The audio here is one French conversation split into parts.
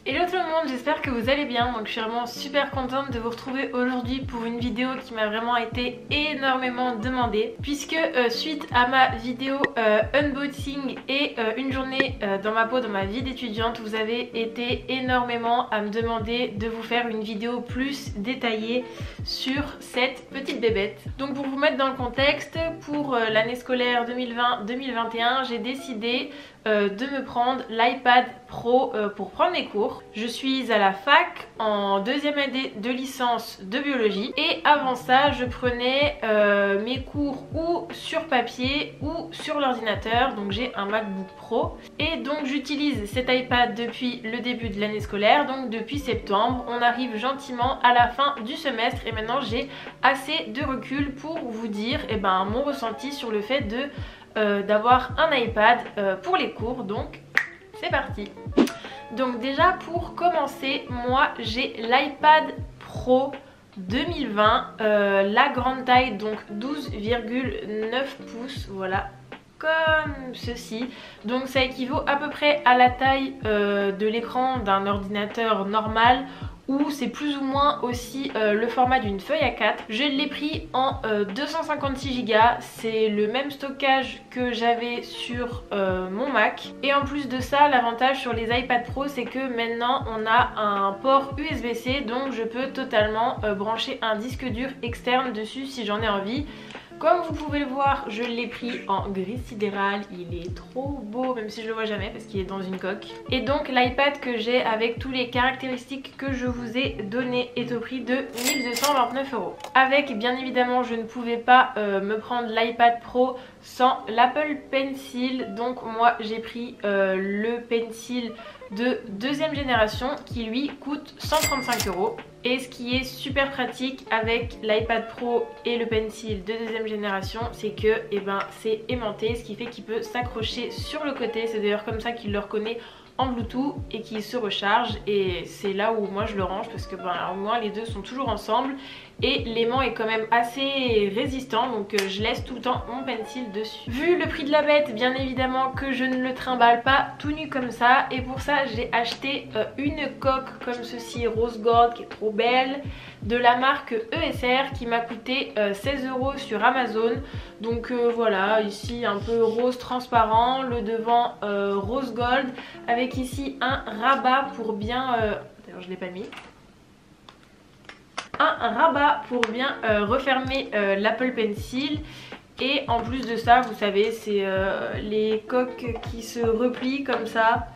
Hello tout le monde, j'espère que vous allez bien. Donc je suis vraiment super contente de vous retrouver aujourd'hui pour une vidéo qui m'a vraiment été énormément demandée, puisque suite à ma vidéo unboxing et une journée dans ma peau, dans ma vie d'étudiante, vous avez été énormément à me demander de vous faire une vidéo plus détaillée sur cette petite bébête. Donc pour vous mettre dans le contexte, pour l'année scolaire 2020-2021, j'ai décidé de me prendre l'iPad Pro pour prendre mes cours. Je suis à la fac en deuxième année de licence de biologie et avant ça je prenais mes cours ou sur papier ou sur l'ordinateur. Donc j'ai un MacBook Pro et donc j'utilise cet iPad depuis le début de l'année scolaire, donc depuis septembre. On arrive gentiment à la fin du semestre et maintenant j'ai assez de recul pour vous dire mon ressenti sur le fait d'avoir un iPad pour les cours. Donc c'est parti. Donc déjà pour commencer, moi j'ai l'iPad Pro 2020, la grande taille, donc 12,9 pouces, voilà, comme ceci. Donc ça équivaut à peu près à la taille de l'écran d'un ordinateur normal, où c'est plus ou moins aussi le format d'une feuille A4. Je l'ai pris en 256 Go, c'est le même stockage que j'avais sur mon Mac. Et en plus de ça, l'avantage sur les iPad Pro, c'est que maintenant on a un port USB-C, donc je peux totalement brancher un disque dur externe dessus si j'en ai envie. Comme vous pouvez le voir, je l'ai pris en gris sidéral, il est trop beau même si je le vois jamais parce qu'il est dans une coque. Et donc l'iPad que j'ai avec toutes les caractéristiques que je vous ai données est au prix de 1229 €. Avec bien évidemment je ne pouvais pas me prendre l'iPad Pro sans l'Apple Pencil, donc moi j'ai pris le Pencil de deuxième génération qui lui coûte 135 €. Et ce qui est super pratique avec l'iPad Pro et le Pencil de deuxième génération, c'est que c'est aimanté, ce qui fait qu'il peut s'accrocher sur le côté. C'est d'ailleurs comme ça qu'il le reconnaît en Bluetooth et qu'il se recharge, et c'est là où moi je le range parce que au moins les deux sont toujours ensemble et l'aimant est quand même assez résistant, donc je laisse tout le temps mon Pencil dessus. Vu le prix de la bête, bien évidemment que je ne le trimballe pas tout nu comme ça, et pour ça j'ai acheté une coque comme ceci rose gold qui est trop belle, de la marque ESR, qui m'a coûté 16 € sur Amazon. Donc voilà, ici un peu rose transparent, le devant rose gold, avec ici un rabat pour bien d'ailleurs je l'ai pas mis, un rabat pour bien refermer l'Apple Pencil. Et en plus de ça, vous savez, c'est les coques qui se replient comme ça.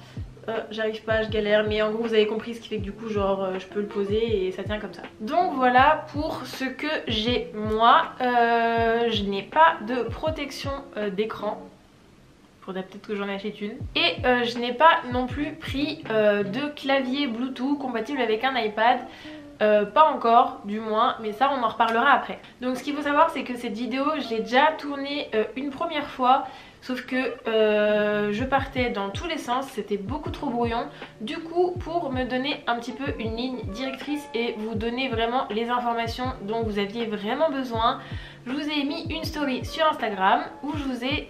J'arrive pas, je galère, mais en gros vous avez compris, ce qui fait que du coup genre je peux le poser et ça tient comme ça. Donc voilà pour ce que j'ai moi. Je n'ai pas de protection d'écran. Faudrait peut-être que j'en achète une. Et je n'ai pas non plus pris de clavier Bluetooth compatible avec un iPad. Pas encore du moins, mais ça on en reparlera après. Donc ce qu'il faut savoir, c'est que cette vidéo je l'ai déjà tournée une première fois, sauf que je partais dans tous les sens, c'était beaucoup trop brouillon. Du coup, pour me donner un petit peu une ligne directrice et vous donner vraiment les informations dont vous aviez vraiment besoin, je vous ai mis une story sur Instagram où je vous ai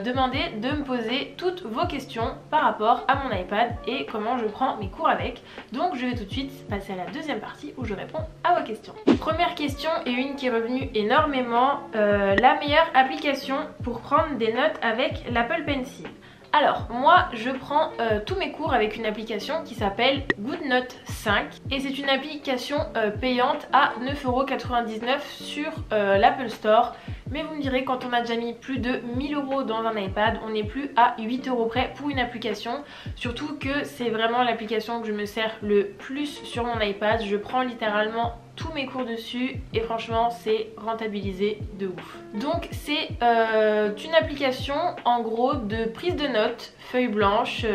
demandé de me poser toutes vos questions par rapport à mon iPad et comment je prends mes cours avec. Donc je vais tout de suite passer à la deuxième partie où je réponds à vos questions. Première question, et une qui est revenue énormément, la meilleure application pour prendre des notes avec l'Apple Pencil. Alors moi je prends tous mes cours avec une application qui s'appelle GoodNote 5 et c'est une application payante à 9,99 € sur l'Apple Store. Mais vous me direz, quand on a déjà mis plus de 1000 € dans un iPad, on n'est plus à 8 € près pour une application. Surtout que c'est vraiment l'application que je me sers le plus sur mon iPad. Je prends littéralement tous mes cours dessus et franchement c'est rentabilisé de ouf. Donc c'est une application en gros de prise de notes, feuille blanche,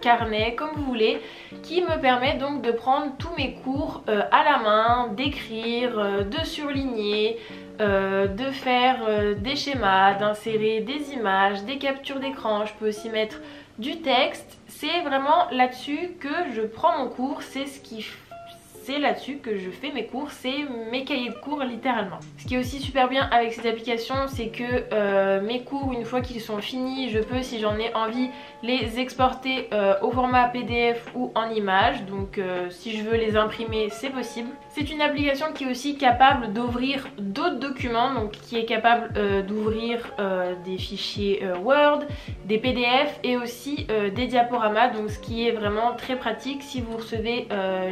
carnet, comme vous voulez, qui me permet donc de prendre tous mes cours à la main, d'écrire, de surligner, de faire des schémas, d'insérer des images, des captures d'écran. Je peux aussi mettre du texte. C'est vraiment là-dessus que je prends mon cours, c'est ce qui c'est là-dessus que je fais mes cours, c'est mes cahiers de cours littéralement. Ce qui est aussi super bien avec cette application, c'est que mes cours, une fois qu'ils sont finis, je peux, si j'en ai envie, les exporter au format PDF ou en image. Donc si je veux les imprimer, c'est possible. C'est une application qui est aussi capable d'ouvrir d'autres documents, donc qui est capable d'ouvrir des fichiers Word, des PDF et aussi des diaporamas, donc ce qui est vraiment très pratique si vous recevez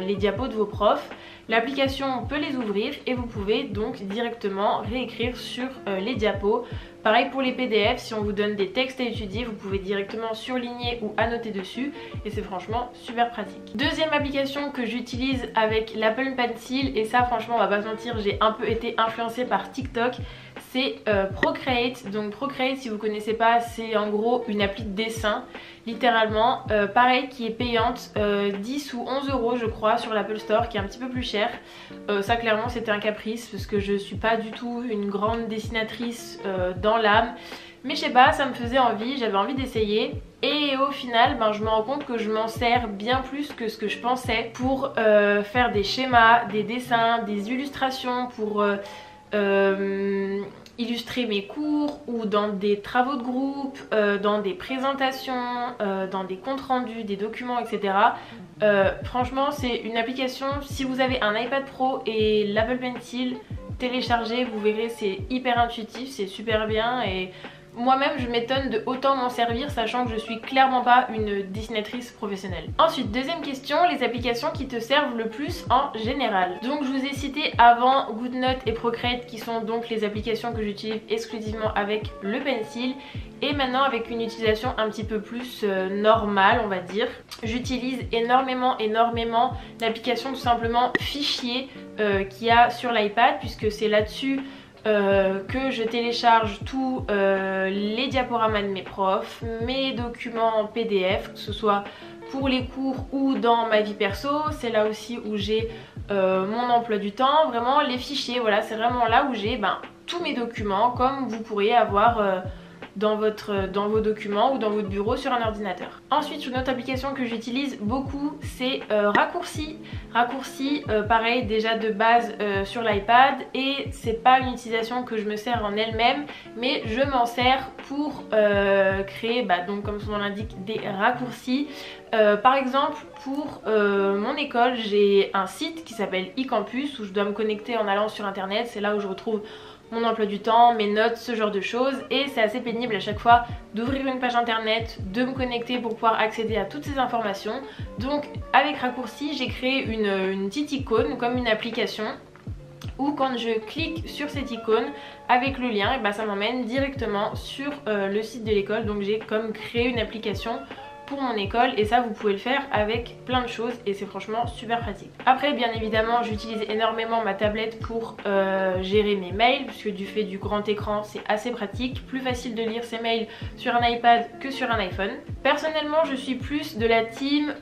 les diapos de vos profs. L'application peut les ouvrir et vous pouvez donc directement réécrire sur les diapos. Pareil pour les PDF, si on vous donne des textes à étudier, vous pouvez directement surligner ou annoter dessus et c'est franchement super pratique. Deuxième application que j'utilise avec l'Apple Pencil, et ça franchement on va pas se mentir, j'ai un peu été influencée par TikTok, c'est Procreate. Donc Procreate, si vous connaissez pas, c'est en gros une appli de dessin littéralement, pareil, qui est payante, 10 ou 11 euros je crois sur l'Apple Store, qui est un petit peu plus cher. Ça clairement c'était un caprice parce que je suis pas du tout une grande dessinatrice dans l'âme, mais je sais pas, ça me faisait envie, j'avais envie d'essayer. Et au final, ben, je me rends compte que je m'en sers bien plus que ce que je pensais pour faire des schémas, des dessins, des illustrations, pour illustrer mes cours ou dans des travaux de groupe, dans des présentations, dans des comptes rendus, des documents, etc. Franchement, c'est une application, si vous avez un iPad Pro et l'Apple Pencil, téléchargez, vous verrez, c'est hyper intuitif, c'est super bien et moi-même je m'étonne de autant m'en servir, sachant que je suis clairement pas une dessinatrice professionnelle. Ensuite, deuxième question, les applications qui te servent le plus en général. Donc je vous ai cité avant GoodNote et Procreate, qui sont donc les applications que j'utilise exclusivement avec le Pencil. Et maintenant avec une utilisation un petit peu plus normale, on va dire. J'utilise énormément l'application tout simplement Fichier qu'il y a sur l'iPad, puisque c'est là-dessus que je télécharge tous les diaporamas de mes profs, mes documents en PDF, que ce soit pour les cours ou dans ma vie perso. C'est là aussi où j'ai mon emploi du temps, vraiment les fichiers, voilà, c'est vraiment là où j'ai tous mes documents, comme vous pourriez avoir dans vos documents ou dans votre bureau sur un ordinateur. Ensuite, une autre application que j'utilise beaucoup, c'est Raccourci. Raccourci, pareil, déjà de base sur l'iPad, et c'est pas une utilisation que je me sers en elle-même, mais je m'en sers pour créer, donc comme son nom l'indique, des raccourcis. Par exemple, pour mon école, j'ai un site qui s'appelle eCampus où je dois me connecter en allant sur internet. C'est là où je retrouve mon emploi du temps, mes notes, ce genre de choses, et c'est assez pénible à chaque fois d'ouvrir une page internet, de me connecter pour pouvoir accéder à toutes ces informations. Donc avec Raccourci, j'ai créé une petite icône comme une application où quand je clique sur cette icône avec le lien, et ça m'emmène directement sur le site de l'école. Donc j'ai comme créé une application pour mon école, et ça vous pouvez le faire avec plein de choses et c'est franchement super pratique. Après bien évidemment j'utilise énormément ma tablette pour gérer mes mails, puisque du fait du grand écran c'est assez pratique, plus facile de lire ses mails sur un iPad que sur un iPhone. Personnellement je suis plus de la team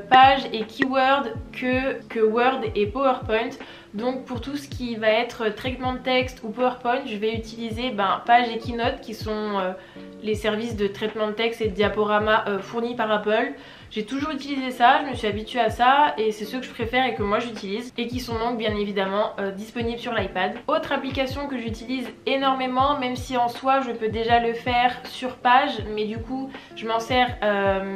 page et keyword que Word et PowerPoint. Donc pour tout ce qui va être traitement de texte ou PowerPoint, je vais utiliser Page et Keynote, qui sont les services de traitement de texte et de diaporama fournis par Apple. J'ai toujours utilisé ça, je me suis habituée à ça et c'est ceux que je préfère et que moi j'utilise, et qui sont donc bien évidemment disponibles sur l'iPad. Autre application que j'utilise énormément, même si en soi je peux déjà le faire sur Page, mais du coup je m'en sers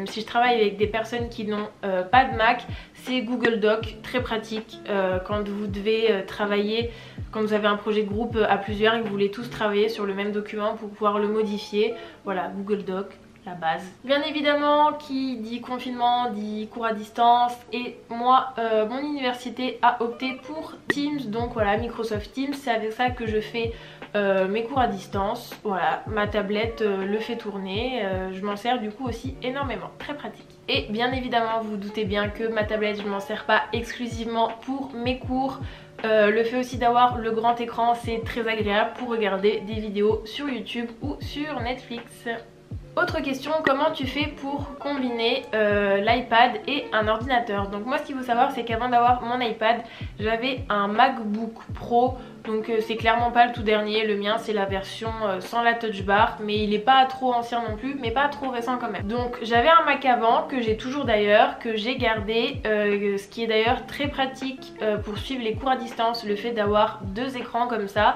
si je travaille avec des personnes qui n'ont pas de Mac, c'est Google Doc, très pratique quand vous devez travailler, quand vous avez un projet de groupe à plusieurs et que vous voulez tous travailler sur le même document pour pouvoir le modifier. Voilà, Google Doc, la base. Bien évidemment, qui dit confinement dit cours à distance, et moi mon université a opté pour Teams, donc voilà, Microsoft Teams, c'est avec ça que je fais mes cours à distance. Voilà, ma tablette le fait tourner, je m'en sers du coup aussi énormément, très pratique. Et bien évidemment vous vous doutez bien que ma tablette je m'en sers pas exclusivement pour mes cours. Le fait aussi d'avoir le grand écran, c'est très agréable pour regarder des vidéos sur YouTube ou sur Netflix. Autre question, comment tu fais pour combiner l'iPad et un ordinateur? Donc moi ce qu'il faut savoir c'est qu'avant d'avoir mon iPad j'avais un MacBook Pro. Donc c'est clairement pas le tout dernier, le mien c'est la version sans la touch bar, mais il est pas trop ancien non plus, mais pas trop récent quand même. Donc j'avais un Mac avant, que j'ai toujours d'ailleurs, que j'ai gardé, ce qui est d'ailleurs très pratique pour suivre les cours à distance, le fait d'avoir deux écrans comme ça,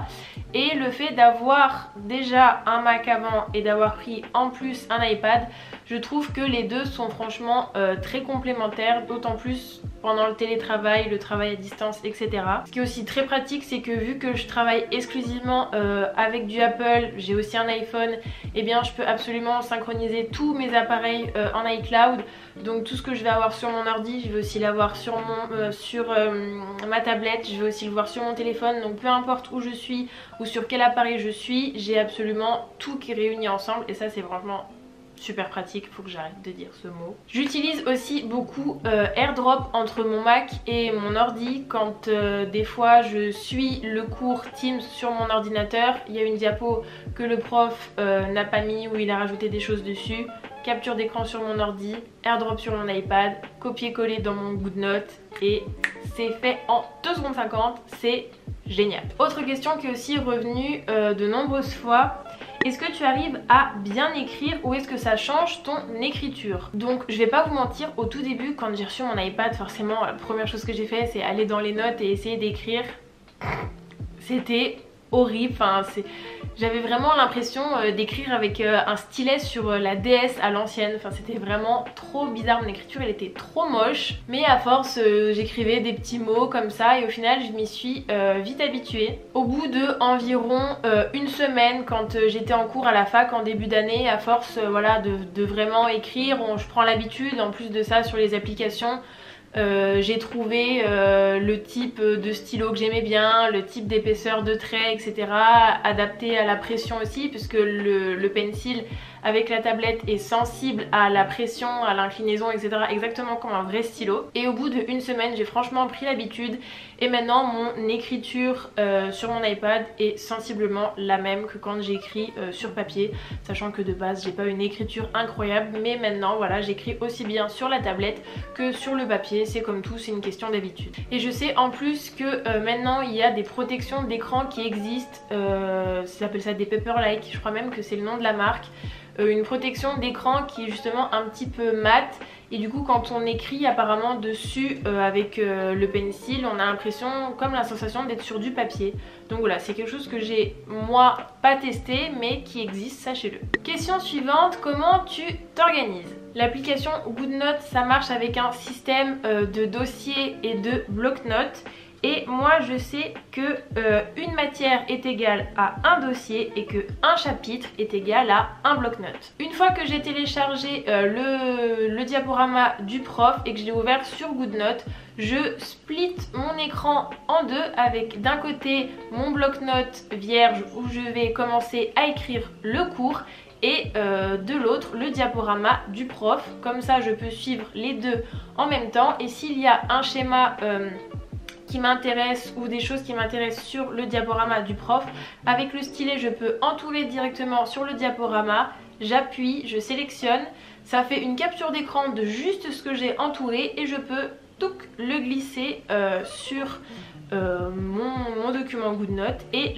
et le fait d'avoir déjà un Mac avant et d'avoir pris en plus un iPad, je trouve que les deux sont franchement très complémentaires, d'autant plus pendant le télétravail, le travail à distance, etc. Ce qui est aussi très pratique, c'est que vu que je travaille exclusivement avec du Apple, j'ai aussi un iPhone, et bien je peux absolument synchroniser tous mes appareils en iCloud. Donc tout ce que je vais avoir sur mon ordi, je vais aussi l'avoir sur ma tablette, je vais aussi le voir sur mon téléphone. Donc peu importe où je suis ou sur quel appareil je suis, j'ai absolument tout qui est réuni ensemble, et ça c'est vraiment super pratique, faut que j'arrête de dire ce mot. J'utilise aussi beaucoup AirDrop entre mon Mac et mon ordi quand des fois je suis le cours Teams sur mon ordinateur, il y a une diapo que le prof n'a pas mis ou il a rajouté des choses dessus, capture d'écran sur mon ordi, AirDrop sur mon iPad, copier-coller dans mon GoodNote et c'est fait en 2 secondes 50, c'est génial. Autre question qui est aussi revenue de nombreuses fois: est-ce que tu arrives à bien écrire ou est-ce que ça change ton écriture? Donc je vais pas vous mentir, au tout début quand j'ai reçu mon iPad, forcément la première chose que j'ai fait c'est aller dans les notes et essayer d'écrire. C'était horrible, enfin j'avais vraiment l'impression d'écrire avec un stylet sur la DS à l'ancienne. Enfin c'était vraiment trop bizarre, mon écriture elle était trop moche. Mais à force j'écrivais des petits mots comme ça et au final je m'y suis vite habituée. Au bout de environ une semaine, quand j'étais en cours à la fac en début d'année, à force voilà, de vraiment écrire, je prends l'habitude. En plus de ça, sur les applications j'ai trouvé le type de stylo que j'aimais bien, le type d'épaisseur de trait, etc. adapté à la pression aussi, puisque le pencil avec la tablette est sensible à la pression, à l'inclinaison, etc. exactement comme un vrai stylo. Et au bout d'une semaine, j'ai franchement pris l'habitude et maintenant mon écriture sur mon iPad est sensiblement la même que quand j'écris sur papier, sachant que de base j'ai pas une écriture incroyable, mais maintenant voilà, j'écris aussi bien sur la tablette que sur le papier. C'est comme tout, c'est une question d'habitude. Et je sais en plus que maintenant il y a des protections d'écran qui existent, ça s'appelle ça des Paperlike, je crois même que c'est le nom de la marque. Une protection d'écran qui est justement un petit peu mat, et du coup quand on écrit apparemment dessus avec le pencil, on a l'impression, comme la sensation d'être sur du papier. Donc voilà, c'est quelque chose que j'ai moi pas testé mais qui existe, sachez-le. Question suivante, comment tu t'organises? L'application GoodNote, ça marche avec un système de dossiers et de bloc-notes. Et moi je sais que une matière est égale à un dossier et que un chapitre est égal à un bloc-notes. Une fois que j'ai téléchargé le diaporama du prof et que je l'ai ouvert sur GoodNote, je split mon écran en deux avec d'un côté mon bloc-notes vierge où je vais commencer à écrire le cours et de l'autre le diaporama du prof. Comme ça je peux suivre les deux en même temps, et s'il y a un schéma qui m'intéresse ou des choses qui m'intéressent sur le diaporama du prof, avec le stylet je peux entourer directement sur le diaporama, j'appuie, je sélectionne, ça fait une capture d'écran de juste ce que j'ai entouré et je peux le glisser sur mon document GoodNote et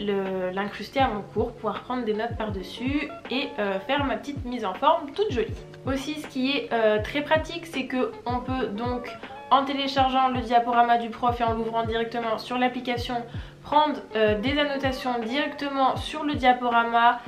l'incruster à mon cours, pouvoir prendre des notes par dessus et faire ma petite mise en forme toute jolie. Aussi ce qui est très pratique, c'est que on peut donc, en téléchargeant le diaporama du prof et en l'ouvrant directement sur l'application, prendre des annotations directement sur le diaporama.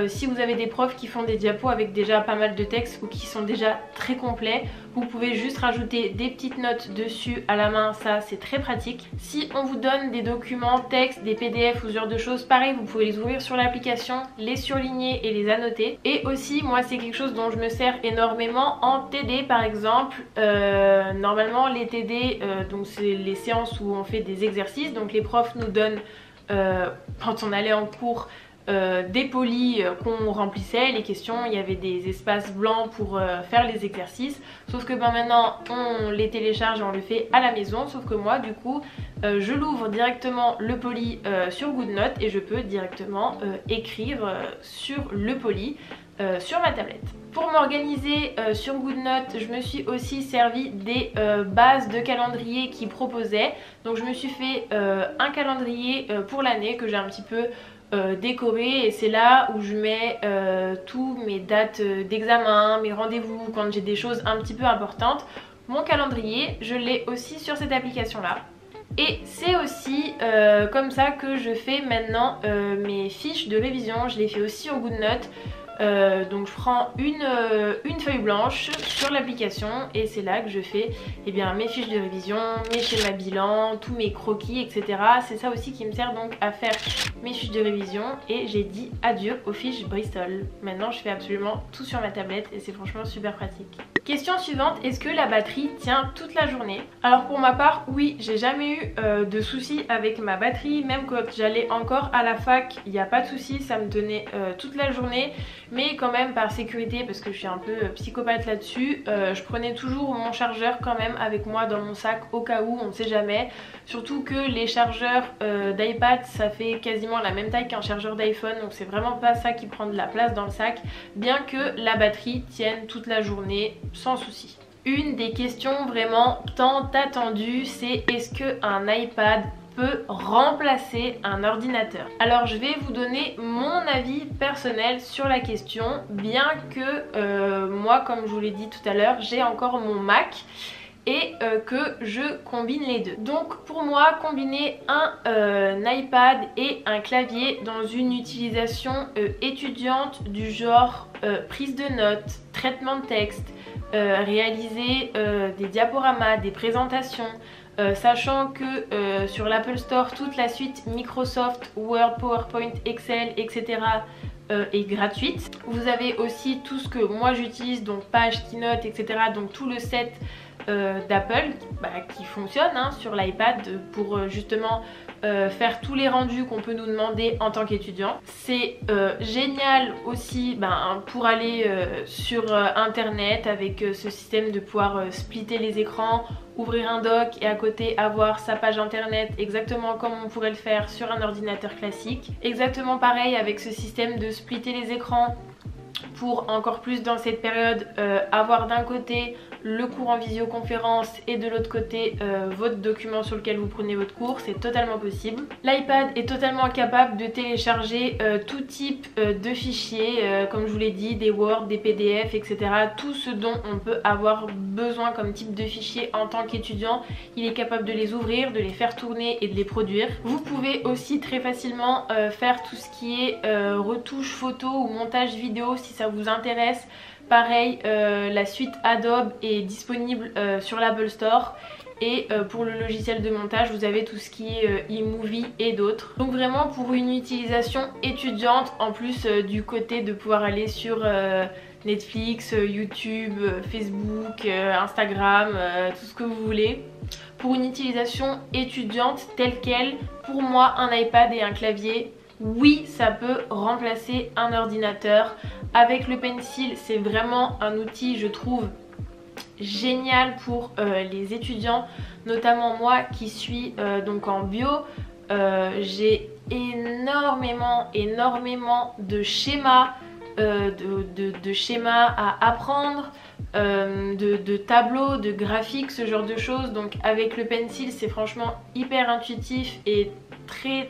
Si vous avez des profs qui font des diapos avec déjà pas mal de textes ou qui sont déjà très complets, vous pouvez juste rajouter des petites notes dessus à la main, ça c'est très pratique. Si on vous donne des documents, textes, des PDF ou ce genre de choses, pareil, vous pouvez les ouvrir sur l'application, les surligner et les annoter. Et aussi, moi c'est quelque chose dont je me sers énormément en TD par exemple. Normalement les TD, donc c'est les séances où on fait des exercices, donc les profs nous donnent, quand on allait en cours, des polis qu'on remplissait, les questions, il y avait des espaces blancs pour faire les exercices, sauf que maintenant on les télécharge et on le fait à la maison, sauf que moi du coup je l'ouvre directement le poli sur GoodNote et je peux directement écrire sur le poli sur ma tablette. Pour m'organiser sur GoodNotes, je me suis aussi servi des bases de calendrier qu'ils proposaient. Donc je me suis fait un calendrier pour l'année que j'ai un petit peu décoré, et c'est là où je mets tous mes dates d'examen, mes rendez-vous, quand j'ai des choses un petit peu importantes. Mon calendrier, je l'ai aussi sur cette application là. Et c'est aussi comme ça que je fais maintenant mes fiches de révision. Je les fais aussi au GoodNotes. Donc je prends une feuille blanche sur l'application et c'est là que je fais mes fiches de révision, mes schémas bilan, tous mes croquis, etc. C'est ça aussi qui me sert donc à faire mes fiches de révision, et j'ai dit adieu aux fiches Bristol. Maintenant je fais absolument tout sur ma tablette et c'est franchement super pratique. Question suivante, est-ce que la batterie tient toute la journée? Alors pour ma part, oui, j'ai jamais eu de soucis avec ma batterie. Même quand j'allais encore à la fac, il n'y a pas de soucis, ça me tenait toute la journée. Mais quand même par sécurité, parce que je suis un peu psychopathe là-dessus, je prenais toujours mon chargeur quand même avec moi dans mon sac au cas où, on ne sait jamais. Surtout que les chargeurs d'iPad, ça fait quasiment la même taille qu'un chargeur d'iPhone, donc c'est vraiment pas ça qui prend de la place dans le sac, bien que la batterie tienne toute la journée sans souci. Une des questions vraiment tant attendues, c'est est-ce qu'un iPad peut remplacer un ordinateur? Alors je vais vous donner mon avis personnel sur la question, bien que moi, comme je vous l'ai dit tout à l'heure, j'ai encore mon Mac et que je combine les deux. Donc pour moi, combiner un iPad et un clavier dans une utilisation étudiante du genre prise de notes, traitement de texte, réaliser des diaporamas, des présentations, sachant que sur l'Apple Store, toute la suite Microsoft, Word, PowerPoint, Excel, etc. Est gratuite. Vous avez aussi tout ce que moi j'utilise, donc Page, Keynote, etc. Donc tout le set d'Apple qui fonctionne sur l'iPad pour justement faire tous les rendus qu'on peut nous demander en tant qu'étudiant. C'est génial aussi pour aller sur internet avec ce système de pouvoir splitter les écrans, ouvrir un doc et à côté avoir sa page internet exactement comme on pourrait le faire sur un ordinateur classique. Exactement pareil avec ce système de splitter les écrans pour encore plus dans cette période avoir d'un côté le cours en visioconférence et de l'autre côté votre document sur lequel vous prenez votre cours, c'est totalement possible. L'iPad est totalement capable de télécharger tout type de fichiers, comme je vous l'ai dit, des Word, des PDF, etc. Tout ce dont on peut avoir besoin comme type de fichier en tant qu'étudiant, il est capable de les ouvrir, de les faire tourner et de les produire. Vous pouvez aussi très facilement faire tout ce qui est retouche photo ou montage vidéo si ça vous intéresse. Pareil, la suite Adobe est disponible sur l'Apple Store. Et pour le logiciel de montage, vous avez tout ce qui est iMovie et d'autres. Donc vraiment pour une utilisation étudiante, en plus du côté de pouvoir aller sur Netflix, YouTube, Facebook, Instagram, tout ce que vous voulez. Pour une utilisation étudiante telle quelle, pour moi un iPad et un clavier, oui, ça peut remplacer un ordinateur. Avec le Pencil, c'est vraiment un outil, je trouve, génial pour les étudiants, notamment moi qui suis donc en bio. J'ai énormément de schémas, de schémas à apprendre, de tableaux, de graphiques, ce genre de choses. Donc avec le Pencil, c'est franchement hyper intuitif et très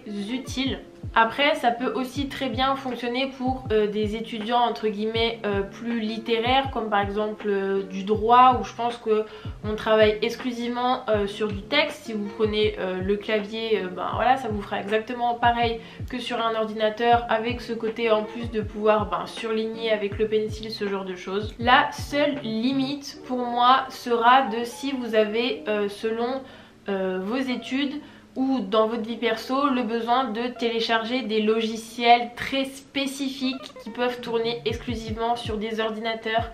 utile. Après, ça peut aussi très bien fonctionner pour des étudiants entre guillemets plus littéraires, comme par exemple du droit, où je pense qu'on travaille exclusivement sur du texte. Si vous prenez le clavier, voilà, ça vous fera exactement pareil que sur un ordinateur, avec ce côté en plus de pouvoir surligner avec le Pencil, ce genre de choses. La seule limite pour moi sera de si vous avez selon vos études ou dans votre vie perso le besoin de télécharger des logiciels très spécifiques qui peuvent tourner exclusivement sur des ordinateurs.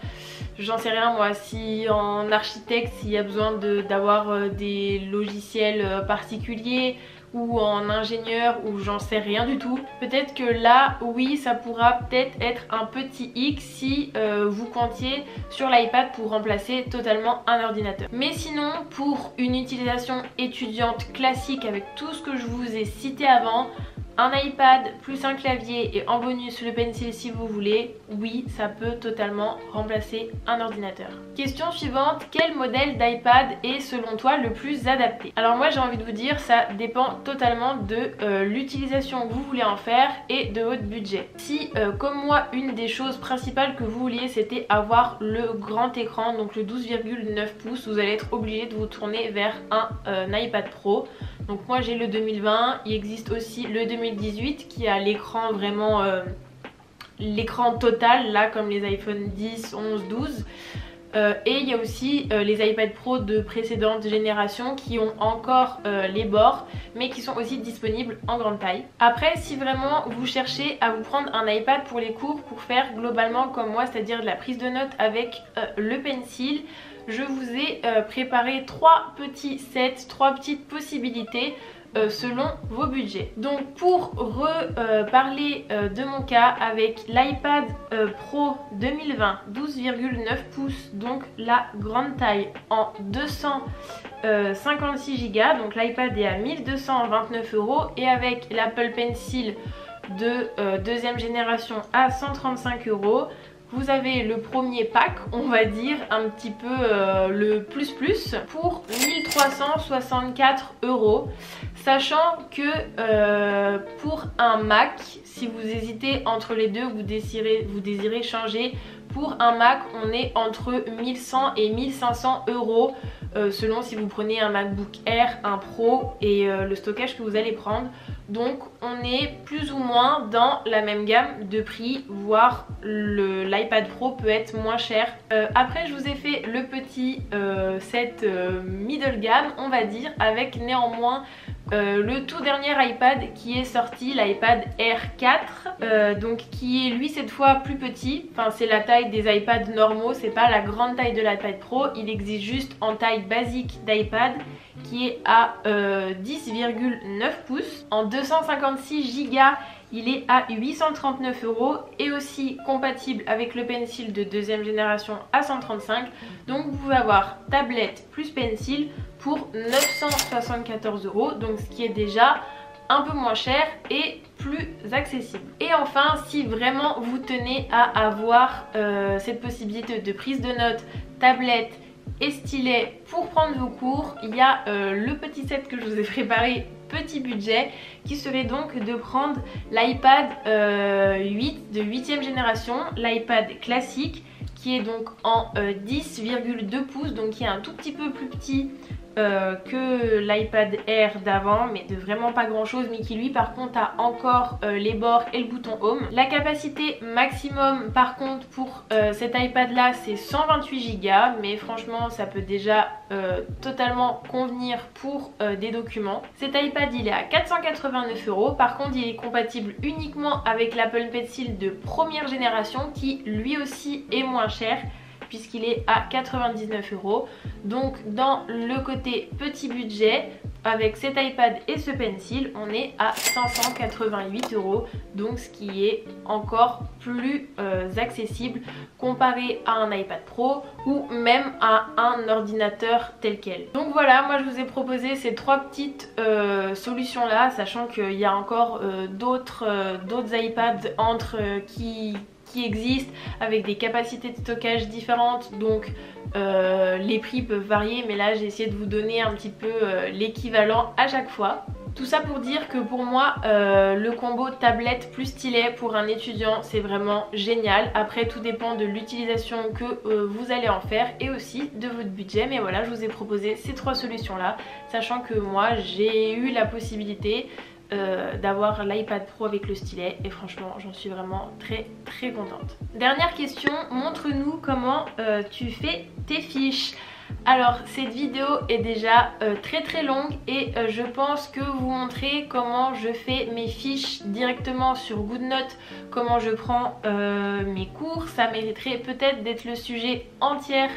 J'en sais rien moi, si en architecte s'il y a besoin d'avoir des logiciels particuliers, ou en ingénieur, ou j'en sais rien du tout. Peut-être que là, oui, ça pourra peut-être être un petit hic si vous comptiez sur l'iPad pour remplacer totalement un ordinateur. Mais sinon, pour une utilisation étudiante classique avec tout ce que je vous ai cité avant, un iPad plus un clavier et en bonus le pencil si vous voulez, oui, ça peut totalement remplacer un ordinateur. Question suivante, quel modèle d'iPad est selon toi le plus adapté? Alors moi j'ai envie de vous dire, ça dépend totalement de l'utilisation que vous voulez en faire et de votre budget. Si comme moi une des choses principales que vous vouliez c'était avoir le grand écran, donc le 12,9 pouces, vous allez être obligé de vous tourner vers un iPad Pro. Donc moi j'ai le 2020, il existe aussi le 2018 qui a l'écran vraiment l'écran total là comme les iPhone 10, 11, 12. Et il y a aussi les iPad Pro de précédentes générations qui ont encore les bords mais qui sont aussi disponibles en grande taille. Après si vraiment vous cherchez à vous prendre un iPad pour les cours pour faire globalement comme moi, c'est-à-dire de la prise de notes avec le pencil, je vous ai préparé 3 petits sets, 3 petites possibilités selon vos budgets. Donc pour reparler de mon cas avec l'iPad Pro 2020 12,9 pouces, donc la grande taille en 256 Go, donc l'iPad est à 1229 € et avec l'Apple Pencil de deuxième génération à 135 €. Vous avez le premier pack, on va dire, un petit peu le plus pour 1364 €. Sachant que pour un Mac, si vous hésitez entre les deux, vous désirez changer, pour un Mac on est entre 1100 et 1500 € selon si vous prenez un MacBook Air, un Pro et le stockage que vous allez prendre. Donc on est plus ou moins dans la même gamme de prix, voire l'iPad Pro peut être moins cher. Après je vous ai fait le petit set middle gamme on va dire, avec néanmoins le tout dernier iPad qui est sorti, l'iPad Air 4, donc qui est lui cette fois plus petit, enfin c'est la taille des iPads normaux, c'est pas la grande taille de l'iPad Pro, il existe juste en taille basique d'iPad qui est à 10,9 pouces. En 256 Go, il est à 839 € et aussi compatible avec le pencil de deuxième génération à 135. Donc vous pouvez avoir tablette plus pencil pour 974 €, donc ce qui est déjà un peu moins cher et plus accessible. Et enfin, si vraiment vous tenez à avoir cette possibilité de prise de notes, tablette et stylet pour prendre vos cours, il y a le petit set que je vous ai préparé petit budget qui serait donc de prendre l'iPad 8 de 8ème génération, l'iPad classique qui est donc en 10,2 pouces, donc qui est un tout petit peu plus petit que l'iPad Air d'avant, mais de vraiment pas grand chose, mais qui lui par contre a encore les bords et le bouton Home. La capacité maximum par contre pour cet iPad là c'est 128 Go, mais franchement ça peut déjà totalement convenir pour des documents. Cet iPad il est à 489 €, par contre il est compatible uniquement avec l'Apple Pencil de première génération qui lui aussi est moins cher puisqu'il est à 99 €. Donc dans le côté petit budget, avec cet iPad et ce pencil, on est à 588 €, donc ce qui est encore plus accessible comparé à un iPad Pro ou même à un ordinateur tel quel. Donc voilà, moi je vous ai proposé ces 3 petites solutions là, sachant qu'il y a encore d'autres iPads qui existent avec des capacités de stockage différentes, donc les prix peuvent varier, mais là j'ai essayé de vous donner un petit peu l'équivalent à chaque fois. Tout ça pour dire que pour moi le combo tablette plus stylet pour un étudiant c'est vraiment génial. Après tout dépend de l'utilisation que vous allez en faire et aussi de votre budget, mais voilà je vous ai proposé ces 3 solutions là, sachant que moi j'ai eu la possibilité d'avoir l'iPad Pro avec le stylet et franchement j'en suis vraiment très contente. Dernière question, montre-nous comment tu fais tes fiches. Alors cette vidéo est déjà très longue et je pense que vous montrer comment je fais mes fiches directement sur GoodNotes, comment je prends mes cours, ça mériterait peut-être d'être le sujet entier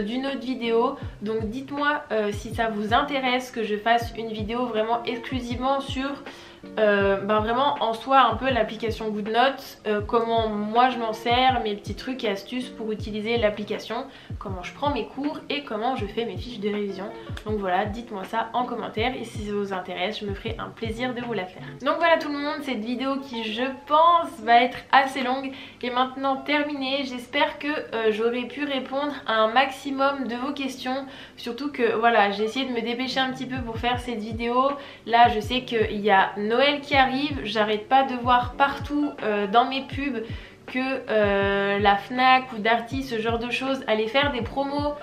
d'une autre vidéo. Donc dites-moi si ça vous intéresse que je fasse une vidéo vraiment exclusivement sur ben vraiment en soi un peu l'application GoodNotes, comment moi je m'en sers, mes petits trucs et astuces pour utiliser l'application, comment je prends mes cours et comment je fais mes fiches de révision. Donc voilà, dites-moi ça en commentaire et si ça vous intéresse, je me ferai un plaisir de vous la faire. Donc voilà tout le monde, cette vidéo qui je pense va être assez longue est maintenant terminée. J'espère que j'aurai pu répondre à un maximum de vos questions, surtout que voilà, j'ai essayé de me dépêcher un petit peu pour faire cette vidéo. Là je sais qu'il y a Noël qui arrive, j'arrête pas de voir partout dans mes pubs que la Fnac ou Darty, ce genre de choses, allaient faire des promos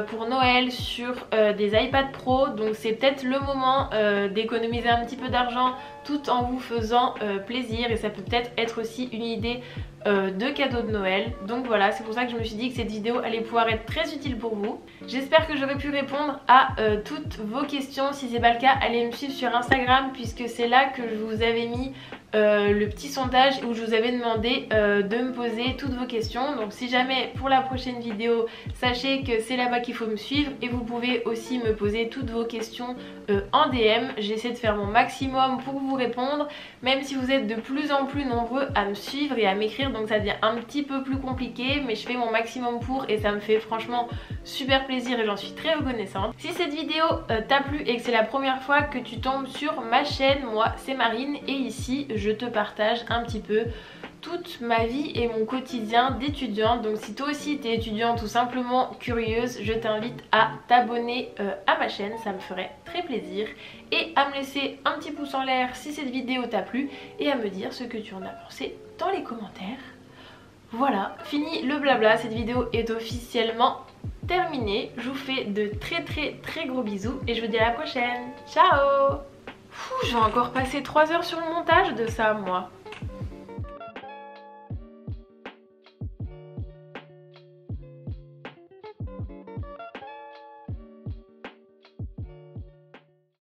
pour Noël sur des iPad Pro. Donc c'est peut-être le moment d'économiser un petit peu d'argent tout en vous faisant plaisir, et ça peut peut-être être aussi une idée de cadeau de Noël. Donc voilà, c'est pour ça que je me suis dit que cette vidéo allait pouvoir être très utile pour vous. J'espère que j'aurai pu répondre à toutes vos questions. Si c'est pas le cas, allez me suivre sur Instagram puisque c'est là que je vous avais mis le petit sondage où je vous avais demandé de me poser toutes vos questions. Donc si jamais pour la prochaine vidéo, sachez que c'est là-bas qu'il faut me suivre, et vous pouvez aussi me poser toutes vos questions en DM. J'essaie de faire mon maximum pour vous répondre, même si vous êtes de plus en plus nombreux à me suivre et à m'écrire, donc ça devient un petit peu plus compliqué, mais je fais mon maximum pour, et ça me fait franchement super plaisir et j'en suis très reconnaissante. Si cette vidéo t'a plu et que c'est la première fois que tu tombes sur ma chaîne, moi c'est Marine et ici je te partage un petit peu toute ma vie et mon quotidien d'étudiante. Donc si toi aussi t'es étudiante ou simplement curieuse, je t'invite à t'abonner à ma chaîne, ça me ferait très plaisir, et à me laisser un petit pouce en l'air si cette vidéo t'a plu et à me dire ce que tu en as pensé dans les commentaires. Voilà, fini le blabla, cette vidéo est officiellement terminée. Je vous fais de très gros bisous et je vous dis à la prochaine. Ciao. Je vais encore passer 3 heures sur le montage de ça moi.